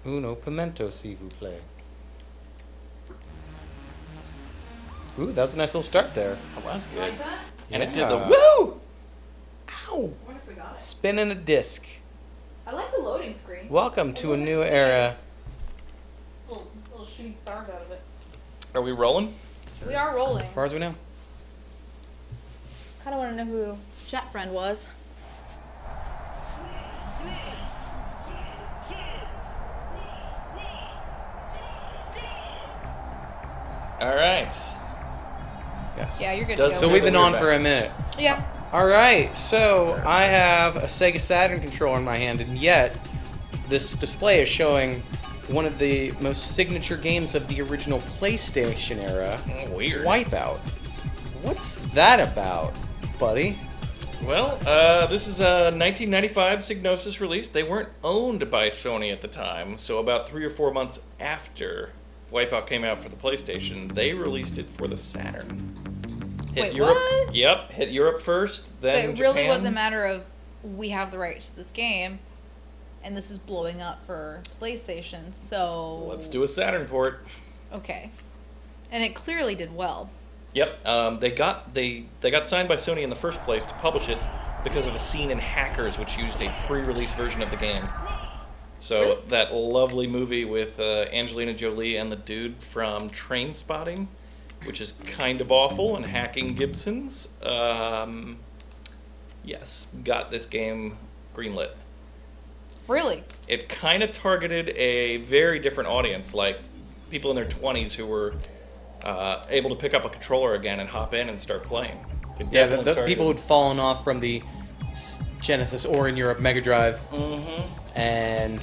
Uno pimento, si vous plaît. Ooh, that was a nice little start there. That was good. Like that? And it did the Yeah. woo! Ow! What if we got it? Spinning a disc. I like the loading screen. Welcome It to a wasn't new serious. era. Little shooting stars out of it. Are we rolling? We are rolling. As far as we know. Kind of want to know who chat friend was. All right. Yes. Yeah, you're good Does- to So go. we've been We're on back. for a minute. Yeah. All right, so I have a Sega Saturn controller in my hand, and yet this display is showing one of the most signature games of the original PlayStation era, Oh, weird. WipEout. What's that about, buddy? Well, this is a 1995 Psygnosis release. They weren't owned by Sony at the time, so about 3 or 4 months after Wipeout came out for the PlayStation, they released it for the Saturn. Wait, Europe. what? Yep, hit Europe first, So then it really Japan. was a matter of we have the rights to this game, and this is blowing up for PlayStation. So Let's do a Saturn port. Okay, and it clearly did well. Yep, they got signed by Sony in the first place to publish it because of a scene in Hackers, which used a pre-release version of the game. So Really? that lovely movie with Angelina Jolie and the dude from Trainspotting, which is kind of awful, and Hacking Gibsons. Yes, got this game greenlit. Really? It kind of targeted a very different audience, like people in their 20s who were able to pick up a controller again and hop in and start playing. It Yeah, definitely the targeted- people who'd fallen off from the Genesis or in Europe Mega Drive, and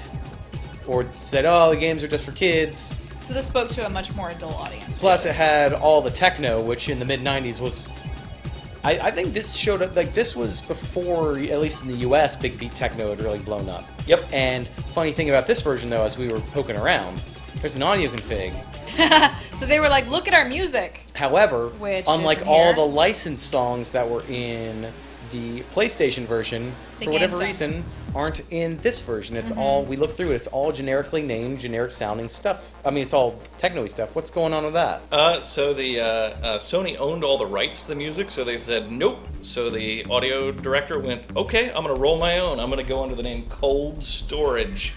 or said, "Oh, the games are just for kids." So this spoke to a much more adult audience. Plus, it had all the techno, which in the mid '90s was. I think this showed up like this was before, at least in the U.S., big beat techno had really blown up. Yep. And funny thing about this version, though, as we were poking around, there's an audio config. So they were like, "Look at our music." However, Which unlike isn't all here. the licensed songs that were in the PlayStation version, The for whatever games reason, aren't in this version. It's all, we look through it, it's all generically named, generic sounding stuff. I mean, it's all techno-y stuff. What's going on with that? So the Sony owned all the rights to the music, so they said nope. So the audio director went, okay, I'm going to roll my own. I'm going to go under the name Cold Storage,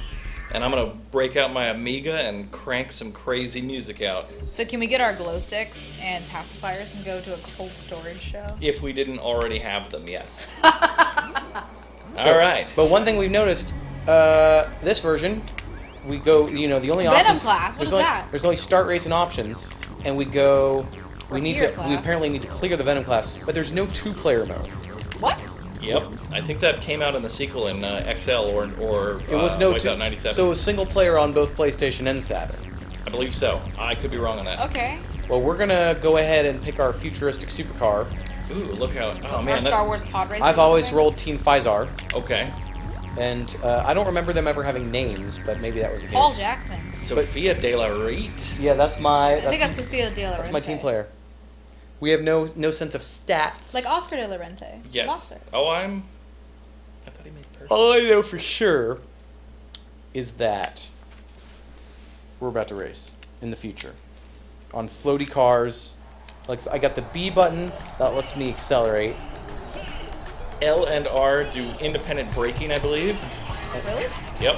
and I'm going to break out my Amiga and crank some crazy music out. So can we get our glow sticks and pacifiers and go to a cold storage show? If we didn't already have them, yes. So- All right. But one thing we've noticed, this version, we go, the only Venom options... class, what there's is only, that? There's only start race and options, and we go... We need Fear to. class. We apparently need to clear the Venom class, but there's no two-player mode. What? Yep. I think that came out in the sequel in XL or It was no Wipeout two. 97. So it was single player on both PlayStation and Saturn. I believe so. I could be wrong on that. Okay. Well, we're gonna go ahead and pick our futuristic supercar. Ooh, look how... Oh, Our man. Star Wars pod racer. I've always rolled Team Fizar, Okay. and I don't remember them ever having names, but maybe that was the case. Paul Jackson. Sophia De La Rete. Yeah, that's my. I think That's, that's Sophia De La that's my Rente. team player. We have no sense of stats. Like Oscar De La Rente. Yes. Boxer. Oh, I thought he made perfect. All I know for sure is that we're about to race in the future on floaty cars. Like I got the B button that lets me accelerate. L and R do independent braking, I believe. Really? Yep.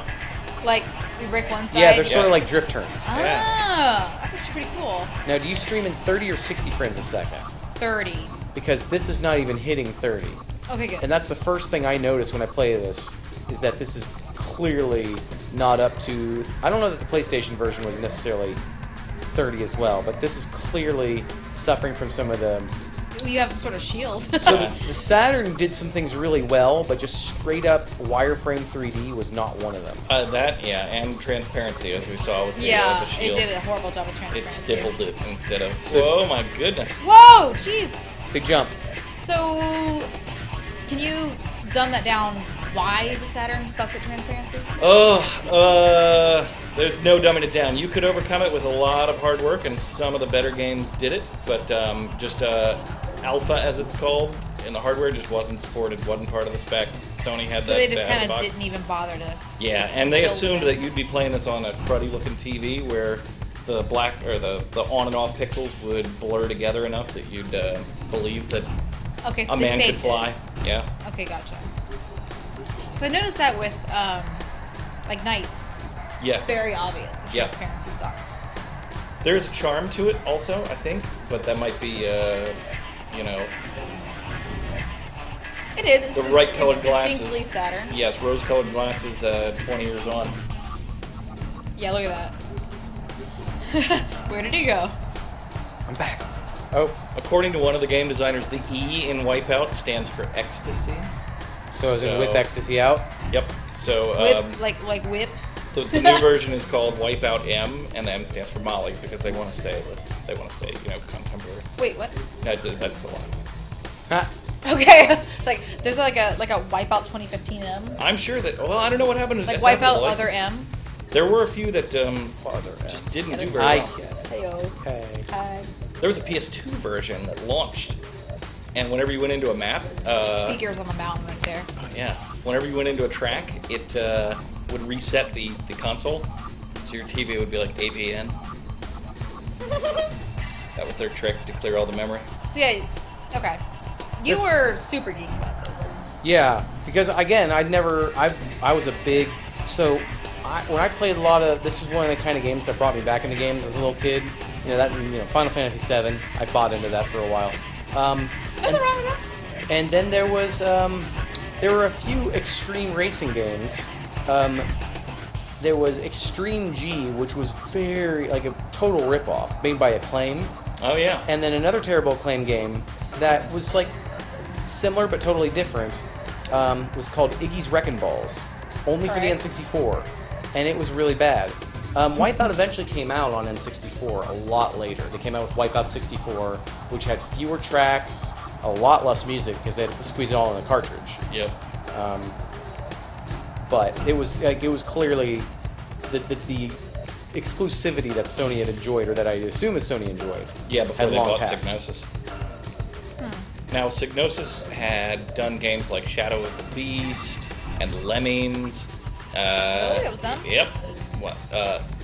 Like, we break one side? Yeah, they're sort Yeah. of like drift turns. Ah, that's actually pretty cool. Now, do you stream in 30 or 60 frames a second? 30. Because this is not even hitting 30. Okay, good. And that's the first thing I notice when I play this, is that this is clearly not up to... I don't know that the PlayStation version was necessarily 30 as well, but this is clearly suffering from some of the... You have some sort of shield. So the Saturn did some things really well, but just straight up wireframe 3D was not one of them. And transparency, as we saw with the yeah, it shield. did a horrible job of It transparency. stippled it instead of... So- Whoa, my goodness. Whoa, jeez. Big jump. So, can you dumb that down why the Saturn sucked at transparency? There's no dumbing it down. You could overcome it with a lot of hard work, and some of the better games did it, but just alpha, as it's called, and the hardware just wasn't supported, wasn't part of the spec. Sony had that. So they just out kind the of box. didn't even bother to. Yeah, and they build assumed it. that you'd be playing this on a cruddy-looking TV where the black or the on and off pixels would blur together enough that you'd believe that Okay, so a they man could faked fly. it. Yeah. Okay, gotcha. So I noticed that with like Knights, Yes. very obvious. The Yeah. transparency sucks. There's a charm to it, also, I think, but that might be, you know, It is. It's the just, right colored it's glasses. distinctly Saturn. Yes, rose-colored glasses, 20 years on. Yeah, look at that. Where did he go? I'm back. Oh, According to one of the game designers, the E in WipEout stands for ecstasy. so is it So- Whip Ecstasy out? Yep. So Whip, like whip. the new version is called WipEout M, and the M stands for Molly because they want to stay, you know, contemporary. Wait, what? That's the line. Ha. Okay, it's like there's like a Wipeout 2015 M, I'm sure that. Well, I don't know what happened to like that's not the Wipeout other license. M. There were a few that Father just didn't do I very I well. Heyo. Hey. Hi. There was a PS2 version that launched, and whenever you went into a map, Speakers on the mountain right there. yeah, whenever you went into a track, it would reset the console, so your TV would be like AVN. That was their trick to clear all the memory. So yeah, okay. You This- were super geeked about this. Yeah, because again, I was a big when I played a lot of this is one of the kind of games that brought me back into games as a little kid. Final Fantasy VII. I bought into that for a while. Nothing wrong with that. And then there were a few extreme racing games. There was Extreme G, which was very like a total ripoff, made by Acclaim, Oh yeah. and then another terrible Acclaim game that was like similar but totally different. Was called Iggy's Wrecking Balls, only for the Alright. N64, and it was really bad. Wipeout eventually came out on N64 a lot later. They came out with Wipeout 64, which had fewer tracks, a lot less music because they had to squeeze it all in the cartridge. Yep. But it was clearly the exclusivity that Sony had enjoyed, or that I assume is Sony enjoyed. Yeah, before had they long bought passed. Psygnosis. Now, Psygnosis had done games like Shadow of the Beast and Lemmings. Really? That was them? Yep. Well,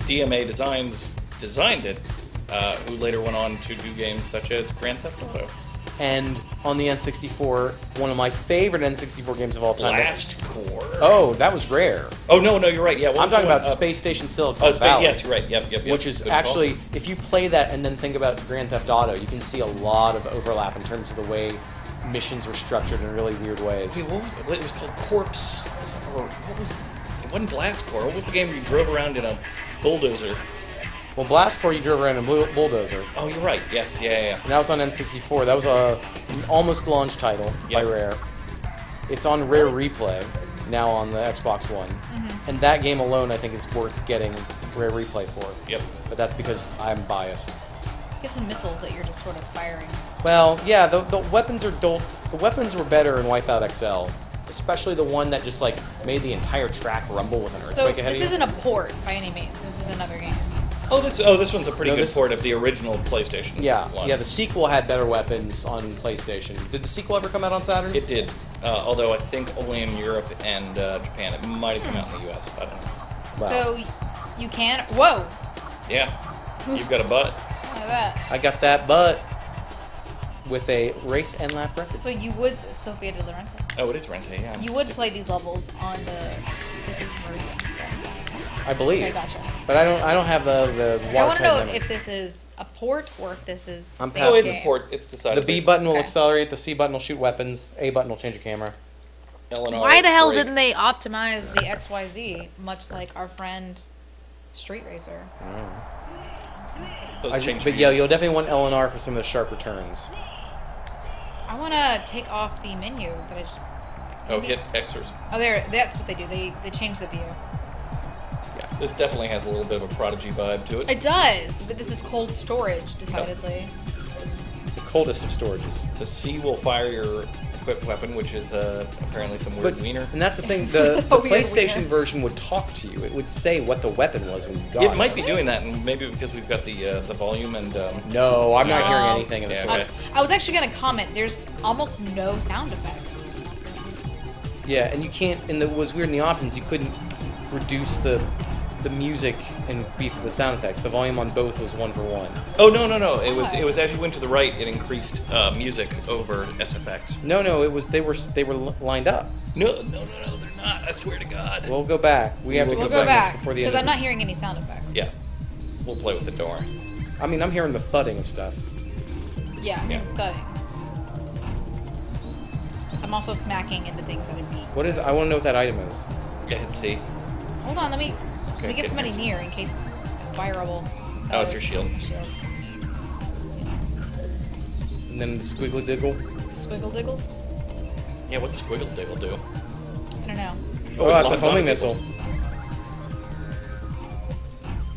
DMA Designs designed it, who later went on to do games such as Grand Theft Auto. And on the N64, one of my favorite N64 games of all time. Blast Core. Oh, that was rare. Oh, no, you're right. Yeah, what I'm was the talking one? about Space Station Silicon Space, Valley. yes, you're right. Yep. Which is Good call. actually, if you play that and then think about Grand Theft Auto, you can see a lot of overlap in terms of the way missions were structured in really weird ways. Wait, what was it? It was called Corpse. Or what was? It wasn't Blast Core. What was the game where you drove around in a bulldozer? Well, Blast Core, you drove around in a bulldozer. Oh, you're right. Yes, yeah. And that was on N64. That was an almost launch title by Yep. Rare. It's on Rare Replay now on the Xbox One. Mm-hmm. And that game alone, I think, is worth getting Rare Replay for. Yep. But that's because I'm biased. You have some missiles that you're just sort of firing. Well, yeah, the weapons are dull. The weapons were better in Wipeout XL, especially the one that just like made the entire track rumble with an So earthquake ahead this of you. isn't a port by any means. This is another game. Oh, this one's a pretty No, good this- port of the original PlayStation. Yeah, one. yeah. The sequel had better weapons on PlayStation. Did the sequel ever come out on Saturn? It did, although I think only in Europe and Japan. It might have come out in the U.S. I don't know. Wow. So you can. Whoa! Yeah, you've got a butt. Look at that. I got that butt with a race and lap record. So you would, Sophia de Lorenzo. Oh, it is Rente. Yeah. You would play these levels on the PlayStation version. I believe. Okay, gotcha. But I don't have the I watertight want to know memory. if this is a port or if this is the I'm same Oh, it's game. a port. It's decided. The B button will Okay. accelerate, the C button will shoot weapons, A button will change your camera. Why the hell didn't they optimize the XYZ, much like our friend Street Racer? Those change But yeah, you'll definitely want L and R for some of the sharp returns. I want to take off the menu that I just. Oh, hit X or Oh, there. That's what they do. They change the view. This definitely has a little bit of a Prodigy vibe to it. It does, but this is cold storage, decidedly. The coldest of storages. So C will fire your equipped weapon, which is apparently some weird wiener. And that's the thing, the Weird PlayStation wiener. version would talk to you. It would say what the weapon was when you got It might be doing that, and maybe because we've got the volume and... No, I'm not No. hearing anything of the Yeah, sort. okay. I was actually going to comment, there's almost no sound effects. Yeah, and you can't, and it was weird in the options, you couldn't reduce the music and beat the sound effects. The volume on both was 1-for-1. Oh, no. It was as you went to the right, it increased music over SFX. No, it was they were lined up. No, they're not. I swear to God. We'll go back. We have to We'll go go back back, before the because end. I'm not hearing any sound effects. Yeah. We'll play with the door. I mean, I'm hearing the thudding of stuff. Yeah, I'm Yeah. thudding. I'm also smacking into things that I beat. What is? I want to know what that item is. Yeah, hit C. Hold on, let me get get somebody this. near in case it's fireable. Oh, it's your shield. And then the squiggly diggle. Squiggle diggles? Yeah, what's Squiggle Diggle do? I don't know. Oh, that's a lots of homing people. missile.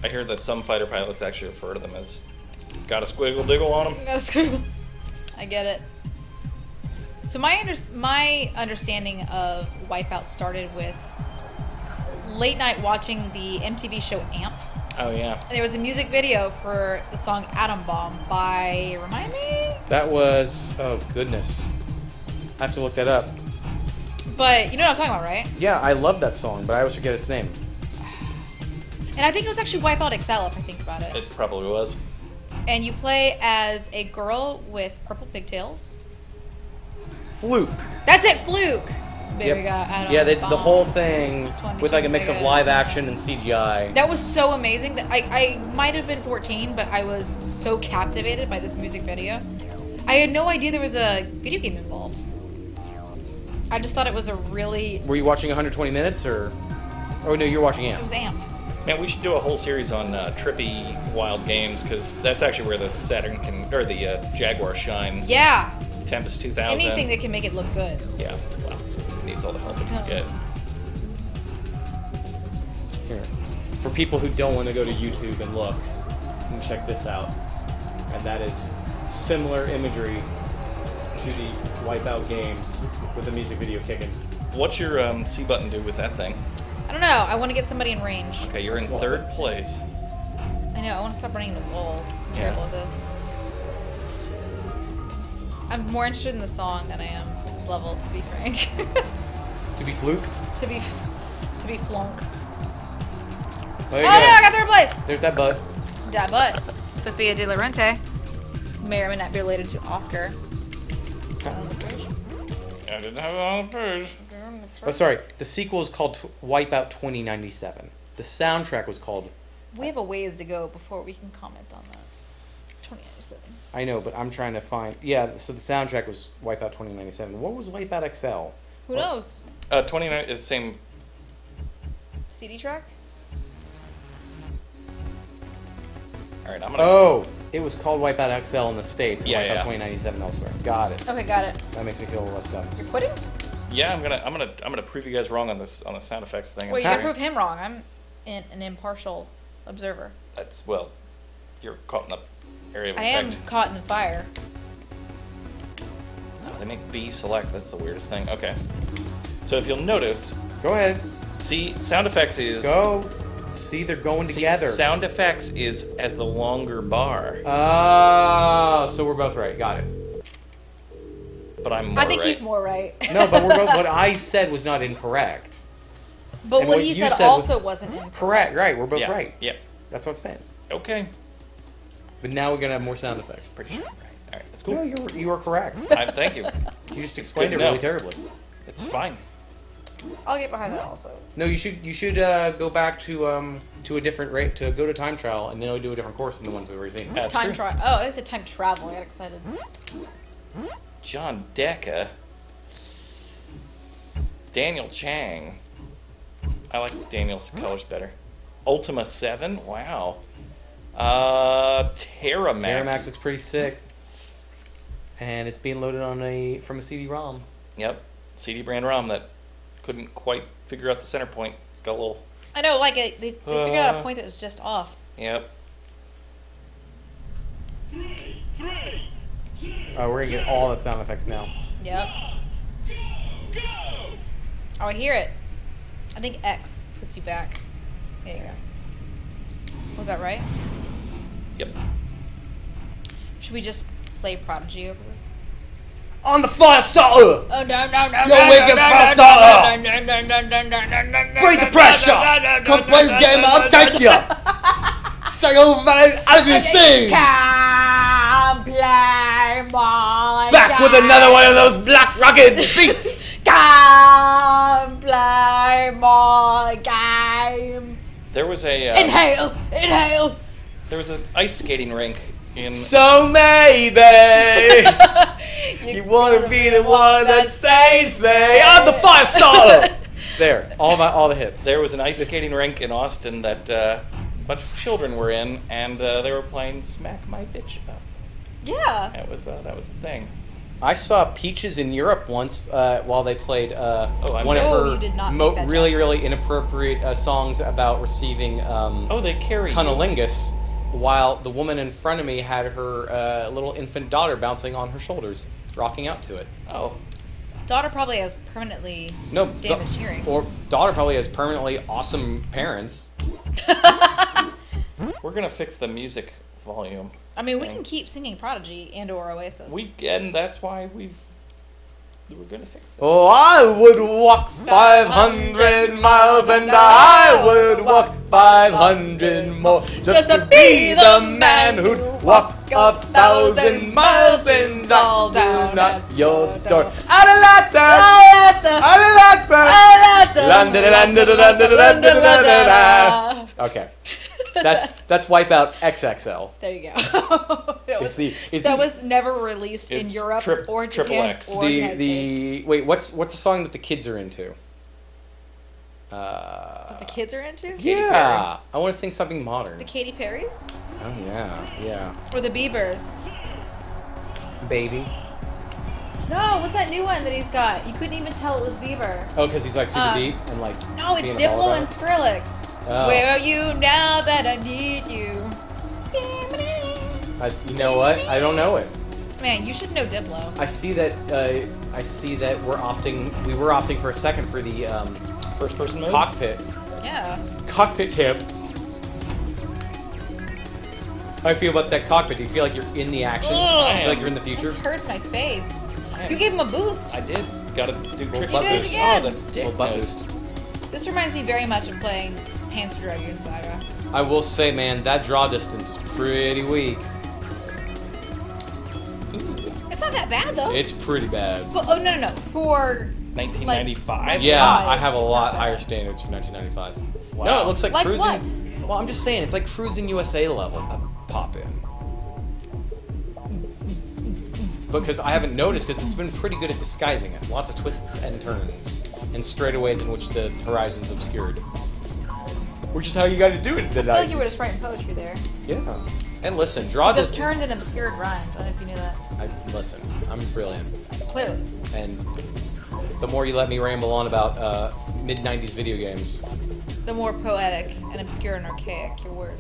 I hear that some fighter pilots actually refer to them as got a Squiggle Diggle on them. I got a squiggle. I get it. So my understanding of WipEout started with late night watching the MTV show Amp. Oh, yeah. And there was a music video for the song Atom Bomb by, remind me? That was, oh goodness. I have to look that up. But you know what I'm talking about, right? Yeah, I love that song, but I always forget its name. And I think it was actually WipEout XL if I think about it. It probably was. And you play as a girl with purple pigtails. Fluke. That's it, Fluke! There Yep. we go. Atom Yeah, the Bomb. whole thing 20, with like a mix of 20 live action and CGI. That was so amazing that I might have been 14, but I was so captivated by this music video. I had no idea there was a video game involved. I just thought it was a really... Were you watching 120 minutes or? Oh no, you're watching It Amp. was Amp. Man, we should do a whole series on trippy, wild games, because that's actually where the Saturn can, or the Jaguar shines. Yeah! Tempest 2000. Anything that can make it look good. Yeah, well, it needs all the help it can get. Here. For people who don't want to go to YouTube and look, you can check this out. And that is similar imagery to the WipEout games with the music video kicking. What's your C button do with that thing? I don't know. I want to get somebody in range. Okay, you're in third place. I know. I want to stop running into walls. I'm Yeah. terrible at this. I'm more interested in the song than I am its level, to be frank. To be Fluke? to be flunk. There Oh you no! go. I got third place. There's that butt. That butt. Sophia De Laurenti may or may not be related to Oscar. I didn't have it on the page. Oh, sorry. The sequel is called WipEout 2097. The soundtrack was called... We have a ways to go before we can comment on that. 2097. I know, but I'm trying to find... Yeah, so the soundtrack was WipEout 2097. What was WipEout XL? Who knows? 29 is the same. CD track? All right, I'm gonna. Oh! It was called WipEout XL in the States and Yeah, WipEout yeah. 2097 elsewhere. Got it. Okay, got it. That makes me feel a little less dumb. You're quitting? Yeah, I'm gonna prove you guys wrong on this on the sound effects thing. Well, you I'm gotta sorry. prove him wrong. I'm an impartial observer. That's well, you're caught in the area of I effect. am caught in the fire. Oh, they make B select. That's the weirdest thing. Okay. So if you'll notice, Go ahead. C sound effects is Go. See, they're going together. Sound effects is as the longer bar, Oh, so we're both right. Got it. but I'm more I think right. he's more right. No, but we're both... What I said was not incorrect. But And what what he you said said was also wasn't incorrect. Correct. Right. We're both Yeah. right. Yep. That's what I'm saying. Okay. But now we're going to have more sound effects. Pretty sure. I'm right. All right. That's No, cool. you were correct. Thank you. You just explained it good to really know. terribly. It's fine. I'll get behind that also. No, you should go back to a different rate to go to time trial and then do a different course than the ones we've already seen. That's Time true. trial. Oh, it's a time travel. I got excited. John Deca. Daniel Chang. I like Daniel's colors better. Ultima 7. Wow. Terramax. Terramax looks pretty sick, and it's being loaded on from a CD-ROM. Yep. CD brand ROM that couldn't quite figure out the center point. It's got a little. I know, like they figured out a point that was just off. Yep. Oh, we're gonna get all the sound effects now. Yep. Oh, I hear it. I think X puts you back. There you go. Was that right? Yep. Should we just play Prodigy over this? On the fire starter! Oh, no, no, no. Yo, make it fire starter! Break the pressure! Come play the game, I'll taste ya! Say over, I can sing! Come play my Back with another one of those black rocket beats! Come play my game. There was a Inhale. there was an ice skating rink in. So maybe you want to be the one that saves me. I'm the fire starter. There, all the hits. There was an ice skating rink in Austin that a bunch of children were in, and they were playing "Smack My Bitch Up." Yeah. That was the thing. I saw Peaches in Europe once while they played one No, you of did not her make that really, joke. really inappropriate songs about receiving They carry you. cunnilingus, while the woman in front of me had her little infant daughter bouncing on her shoulders, rocking out to it. Oh, Daughter probably has permanently No, damaged hearing. Or daughter probably has permanently awesome parents. we're gonna fix the music volume. I mean, we can keep singing Prodigy and or Oasis. And that's why we're gonna fix this. Oh, I would walk 500 miles and I would walk 500 more just to be the man who'd walk 1,000 miles and knock down at your door. Okay, that's WipEout XXL. There you go. that was never released in It's Europe or triple Japan X. or United States. Wait, what's the song that the kids are into? What the kids are into? Yeah, I want to sing something modern. The Katy Perrys? Oh yeah. Or the Biebers? Baby. No, what's that new one that he's got? You couldn't even tell it was Bieber. Oh, because he's like super deep and like. No, it's being a Diplo baller and about Skrillex. Oh. Where are you now that I need you? it. You know what? I don't know it. Man, you should know Diplo. I see that. We were opting for a second for the First person mode? cockpit Yeah. camp. How do you feel about that cockpit? Do you feel like you're in the action? Do you feel like you're in the future? It hurts my face. Man. You gave him a boost. I did. Gotta do tricks. butt did boost. again. Oh, the dick Little butt nose. boost. This reminds me very much of playing Panzer Dragoon Saga. I will say, man, that draw distance is pretty weak. It's not that bad though. It's pretty bad. But, oh no. For 1995. Yeah, God, I have a it's lot not bad. higher standards for 1995. Wow. No, it looks like, Like cruising. what? Well, I'm just saying, it's like cruising USA level. Pop in. Because I haven't noticed, because it's been pretty good at disguising it. Lots of twists and turns, and straightaways in which the horizon's obscured. Which is how you got to do it. I feel like you were just writing poetry there. Yeah. And listen, draw Just distance. turned and obscured rhymes. I don't know if you knew that. Listen, I'm brilliant. Clearly. And the more you let me ramble on about mid-90s video games, The more poetic and obscure and archaic your words.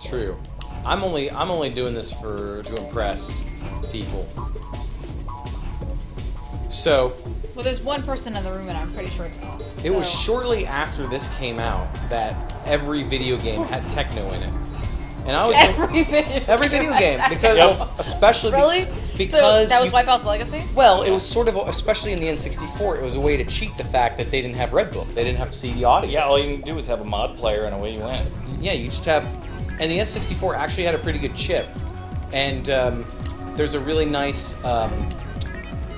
true. I'm only doing this to impress people. So, Well, there's one person in the room, and I'm pretty sure it's not. it was shortly after this came out that every video game had techno in it. And I was every video game because well, especially Really? because So that was WipEout's Legacy? well, it was sort of especially in the N64, it was a way to cheat the fact that they didn't have Red Book. They didn't have CD audio. Yeah, all you can do is have a mod player and away you went. Yeah, you just have, and the N64 actually had a pretty good chip, and there's a really nice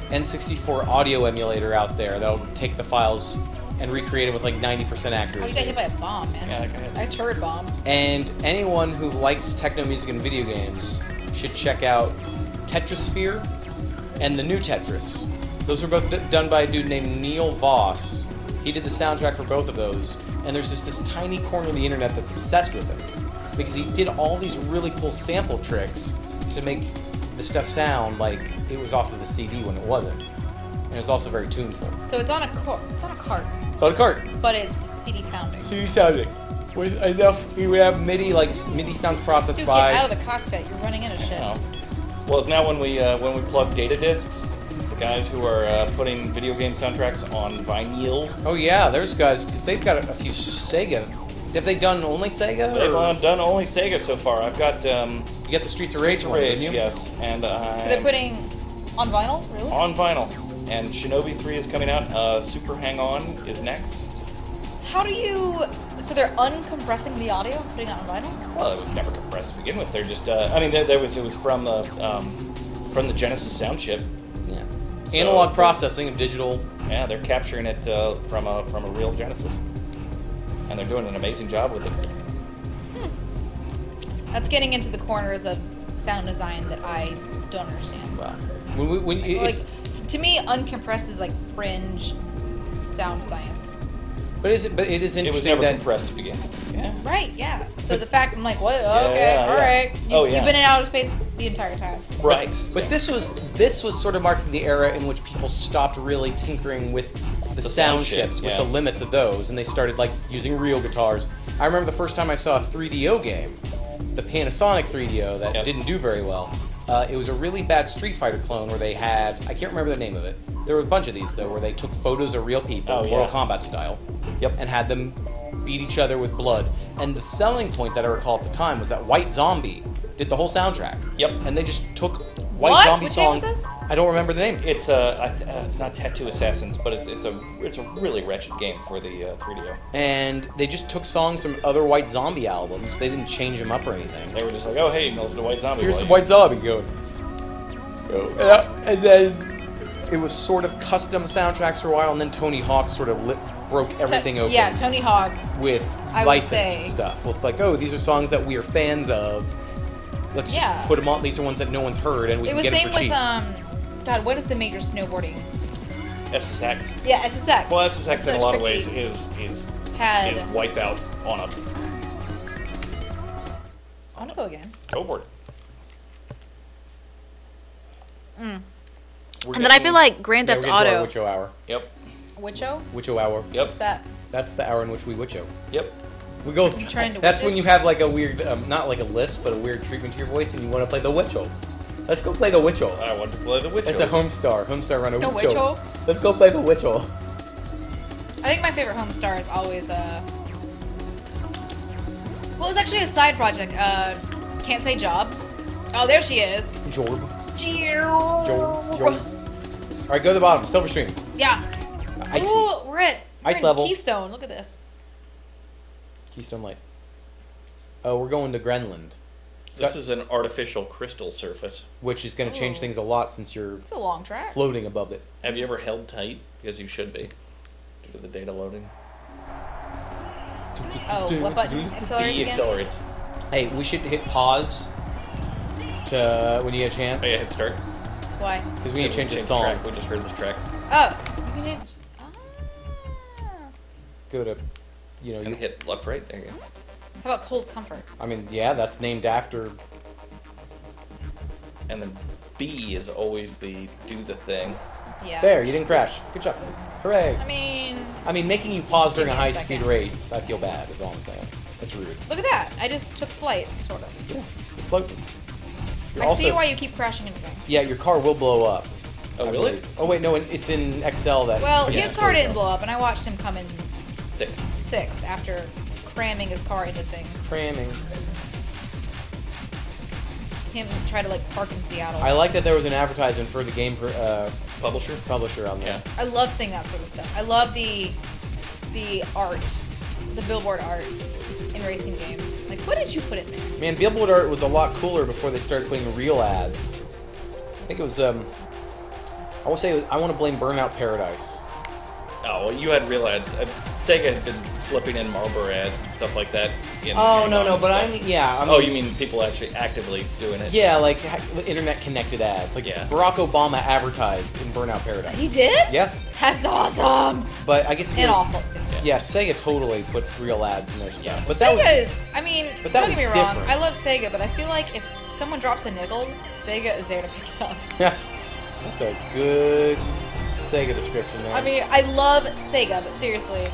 N64 audio emulator out there that'll take the files and recreate it with like 90% Oh, you got accuracy. hit by a bomb, man. Yeah, go ahead. A turd bomb. And anyone who likes techno music and video games should check out Tetrasphere and the new Tetris. Those were both done by a dude named Neil Voss. He did the soundtrack for both of those, and there's just this tiny corner of the internet that's obsessed with him because he did all these really cool sample tricks to make the stuff sound like it was off of the CD when it wasn't. And it was also very tuneful. So it's on a cart. It's on a cart, It's on a cart. but it's CD sounding. CD sounding. With enough, we would have MIDI, like MIDI sounds processed Dude, by. get out of the cockpit. You're running into shit. Oh. Well, it's now when we plug data discs, the guys who are putting video game soundtracks on vinyl. Oh yeah, there's guys because they've got a few Sega. Have they done only Sega? They've or? done only Sega so far. I've got You got the Streets of Rage one, didn't you? yes, and So they're putting on vinyl, really? on vinyl. And Shinobi 3 is coming out. Super Hang On is next. How do you? So they're uncompressing the audio, and putting it on vinyl. Well, it was never compressed to begin with. They're just. I mean, it was from the Genesis sound chip. Yeah. So Analog processing of digital. Yeah, they're capturing it from a real Genesis, and they're doing an amazing job with it. That's getting into the corners of sound design that I don't understand. Wow. When Like, it's, to me, uncompressed is like fringe sound science. but it is It was interesting never that compressed to begin with. Yeah. Right, yeah. So the fact I'm like, what? Okay, yeah, all yeah. right. Oh, yeah. You've been in outer space the entire time. Right. But this was sort of marking the era in which people stopped really tinkering with the sound sound chip, chips, with yeah. the limits of those, and they started like using real guitars. I remember the first time I saw a 3DO game, the Panasonic 3DO that Yep. didn't do very well. It was a really bad Street Fighter clone where they had, I can't remember the name of it. There were a bunch of these though, where they took photos of real people, Oh, yeah. Mortal Kombat style, Yep. and had them beat each other with blood. And the selling point that I recall at the time was that White Zombie did the whole soundtrack. Yep. And they just took White What? Zombie Which song. game was this? I don't remember the name. It's it's not Tattoo Assassins, but it's a really wretched game for the 3DO. And they just took songs from other White Zombie albums. They didn't change them up or anything. They were just like, oh hey, listen to White Zombie. Here's while some you- White Zombie going. And then it was sort of custom soundtracks for a while, and then Tony Hawk sort of broke everything open Yeah, Tony Hawk. with I would licensed say. stuff. With like, oh, these are songs that we are fans of. Let's Yeah. just put them on. These are ones that no one's heard, and we It can was get them same for with cheap. God, what is the major snowboarding? SSX. Yeah, SSX. Well, SSX in a Search lot for of ways Kate. is Had. WipEout on a I want to go again. go for it. We're And then I getting- feel like Grand Yeah, Theft we're getting to our Auto. Witcho hour. Yep. Witcho? Witcho hour. Yep. That. That's the hour in which we Witcho. Yep. We go. You trying to That's witch when it? you have like a weird, not like a lisp, but a weird treatment to your voice, and you want to play the Witcho. Let's go play the Witcho. I want to play the Witcher. It's a Homestar. Homestar run a The Witcho. Witcho? Let's go play the Witcho. I think my favorite Homestar is always well, it was actually a side project. Can't say job. Oh, there she is. Jorb. Jorb. Jorb. All right, go to the bottom. Silver Stream. Yeah. Icy. Ooh, we're at Ice level. Keystone. Look at this. Keystone Light. Oh, we're going to Grenland, This is an artificial crystal surface. which is going to change Ooh. things a lot since you're It's a long track. floating above it. Have you ever held tight? Because you should be. Due to the data loading. Oh, what button? Accelerate B again? accelerates. Hey, we should hit pause to when you get a chance. Oh yeah, hit start. Why? Because we need to change the Change song. track. We just heard this track. Oh, you can just. Go to, you know, And you. hit left, right. There you go. How about Cold Comfort? I mean, yeah, that's named after. And then B is always the do the thing. Yeah. There, you didn't crash. Good job. Hooray. I mean, Making you pause during a Give me a high-speed second. race, I feel bad, is all I'm saying. That's rude. look at that. I just took flight, sort of. Yeah, you're floating. You're I also, see why you keep crashing into things. Yeah, your car will blow up. Oh I really? believe. Oh wait, no, it's in XL that. Well, Yeah, his car there you didn't go. blow up, and I watched him come in 6. sixth after cramming his car into things. Cramming. Him try to like park in Seattle. I like that there was an advertisement for the game Publisher? publisher on there. Yeah. I love seeing that sort of stuff. I love the art, the billboard art in racing games. Like, what did you put in there? Man, billboard art was a lot cooler before they started putting real ads. I think it was. I want to say I want to blame Burnout Paradise. Oh, well, you had real ads. Sega had been slipping in Marlboro ads and stuff like that. Oh no, but I mean, mean, yeah. I mean, oh, you mean people actually actively doing it? Yeah, like internet connected ads. Like Yeah. Barack Obama advertised in Burnout Paradise. He did? Yeah, That's awesome. but I guess he And was, awful too. Yeah, Sega totally put real ads in their stuff. Yeah. But that was Sega's, I mean, but that don't get me was wrong. different. I love Sega, but I feel like if someone drops a nickel, Sega is there to pick it up. yeah, that's a good Sega description there. I mean, I love Sega, but seriously,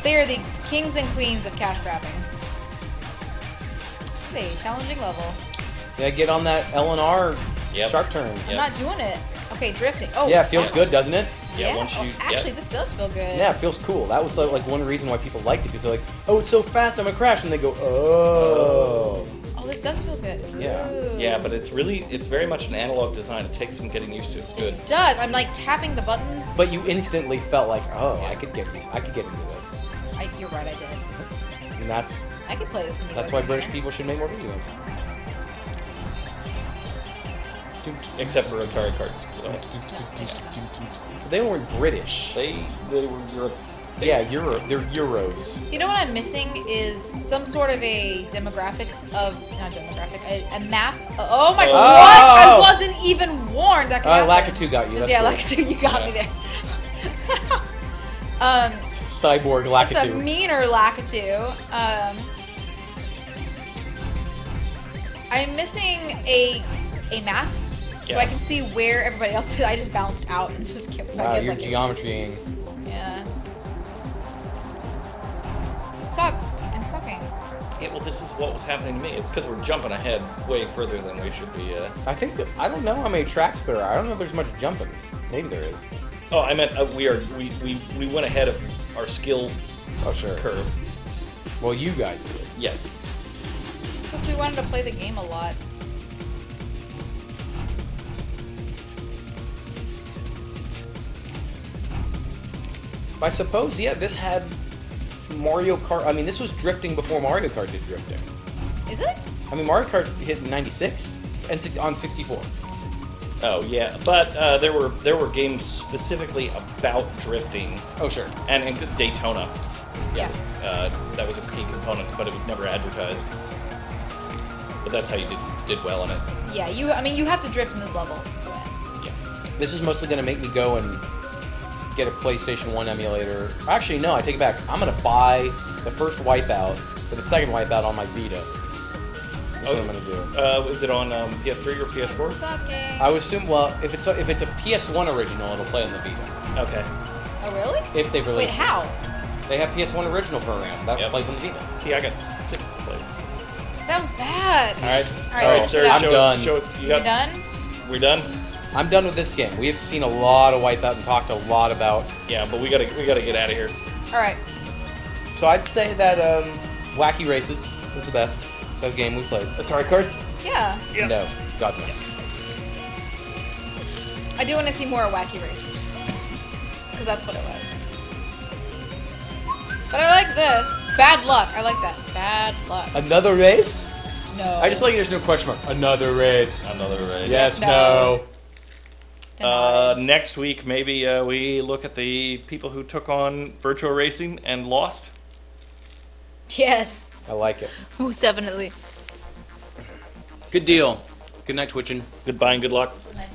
they are the kings and queens of cash grabbing. It's a challenging level. yeah, get on that L&R Yep. sharp turn. I'm Yep. not doing it. Okay, drifting. Oh, Yeah, it feels good, doesn't it? Yeah, once you- actually, yeah. this does feel good. Yeah, it feels cool. That was like one reason why people liked it, because they're like, oh, it's so fast, I'm gonna crash, and they go, oh. Oh, this does feel good. Yeah. Ooh. Yeah, but it's very much an analog design. It takes some getting used to. It's good. It does. I'm like tapping the buttons. But you instantly felt like, oh, I could get into this. You're right, I did. And that's I could play this when you that's guys why are British here. people should make more video games. Except for Atari cards. They weren't British. They were Europe. Yeah, they're Euros. You know what I'm missing is some sort of a demographic of not demographic, a map. Oh my Oh. what? I wasn't even warned. That could happen. Lakitu got you. That's Yeah, cool. Lakitu, you got me there. Cyborg It's a Lakitu. meaner Lakitu. I'm missing a map so Yeah. I can see where everybody else is. I just bounced out and just kept Wow, back in. you're like geometrying. Yeah. It sucks. I'm sucking. Yeah, well, this is what was happening to me. It's because we're jumping ahead way further than we should be. I think I don't know how many tracks there are. I don't know if there's much jumping. Maybe there is. Oh, I meant we went ahead of our skill Oh sure. curve. Well, you guys did. Yes. Because we wanted to play the game a lot. I suppose, yeah, this had Mario Kart. I mean, this was drifting before Mario Kart did drifting. Is it? I mean, Mario Kart hit in '96 and on 64. Oh yeah, but there were games specifically about drifting, Oh sure. and Daytona. Yeah. That was a key component, but it was never advertised. But that's how you did well in it. Yeah, you have to drift in this level to win. Yeah. This is mostly going to make me go and get a PlayStation 1 emulator. Actually, no, I take it back. I'm going to buy the first Wipeout for the second Wipeout on my Vita. That's what I'm going to do. Is it on PS3 or PS4? Sucking. I would assume, well, if it's a PS1 original, it'll play on the Vita. Okay. Oh really? If they've Wait, released it. how? They have PS1 original program. That Yep. plays on the Vita. See, I got 6th place. That was bad. All right. All right, Sarah, I'm show, done. Show, you You got, done? We done? I'm done with this game. We have seen a lot of Wipeout and talked a lot about. Yeah, but we gotta get out of here. All right. So I'd say that Wacky Races was the best game we played. Atari cards? Yeah. Yeah. No, God no. I do want to see more Wacky Racers. Because that's what it was. But I like this. Bad luck. I like that. Bad luck. Another race? No. I just like there's no question mark. Another race. Another race. Yes, No. no. Denied. Next week, maybe we look at the people who took on Virtual Racing and lost. Yes. I like it. Most definitely. Good deal. Good night, Twitchin'. Goodbye and good luck. Good night.